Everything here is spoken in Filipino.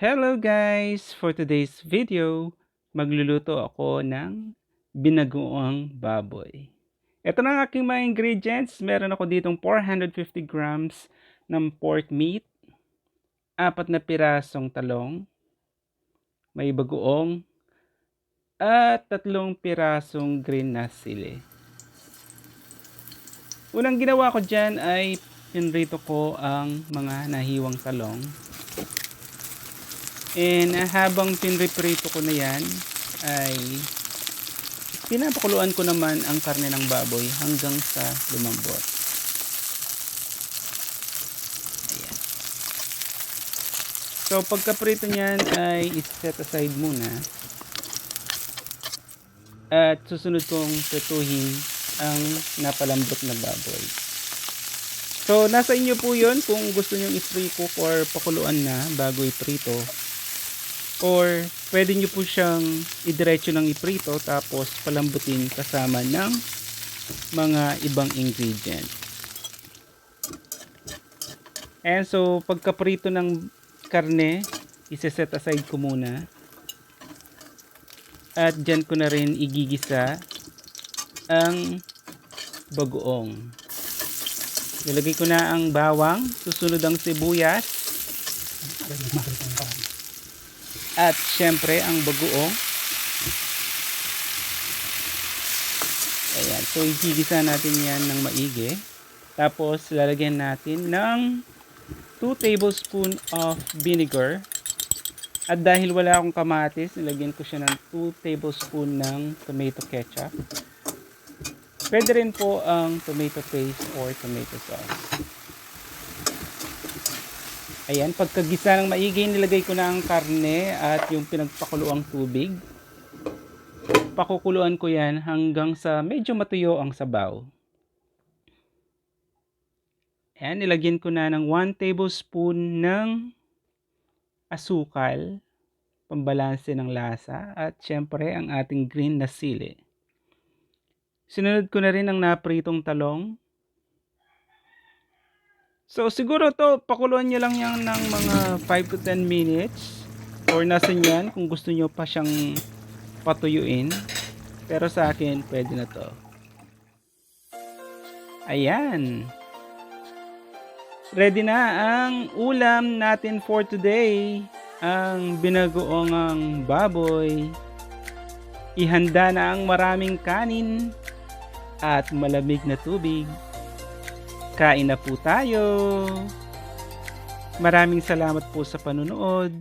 Hello guys! For today's video, magluluto ako ng binagoong baboy. Ito na ang aking mga ingredients. Meron ako ditong 450 grams ng pork meat, 4 na pirasong talong, may bagoong, at 3 pirasong green na sili. Unang ginawa ko dyan ay pinrito ko ang mga nahiwang talong. And habang pinriprito ko na yan, ay pinapakuluan ko naman ang karne ng baboy hanggang sa lumambot. Ayan. So pagkaprito niyan ay iset aside muna. At susunod kong prituhin ang napalambot na baboy. So nasa inyo po yun kung gusto nyo i-pre-cook or pakuluan na bago iprito. Or pwede nyo po siyang idiretso ng iprito tapos palambutin kasama ng mga ibang ingredients. And so pagkaprito ng karne, iseset aside ko muna. At dyan ko na rin igigisa ang bagoong. Nilagay ko na ang bawang, susunod ang sibuyas. At syempre ang bagoong. Ayan, so igigisa natin yan ng maigi. Tapos lalagyan natin ng 2 tablespoon of vinegar. At dahil wala akong kamatis, nilagyan ko siya ng 2 tablespoon ng tomato ketchup. Pwede rin po ang tomato paste or tomato sauce. Ayan, pagkagisa ng maigi, nilagay ko na ang karne at yung pinagpakuluang tubig. Pakukuluan ko yan hanggang sa medyo matuyo ang sabaw. Ayan, nilagyan ko na ng 1 tablespoon ng asukal, pambalanse ng lasa, at syempre ang ating green na sili. Sinunod ko na rin ang napritong talong. So siguro to pakuluan nyo lang yan ng mga 5 to 10 minutes or nasa nyan kung gusto nyo pa siyang patuyuin, pero sa akin pwede na to. Ayan, ready na ang ulam natin for today, ang binagoong baboy. Ihanda na ang maraming kanin at malamig na tubig. Kain na po tayo. Maraming salamat po sa panunood.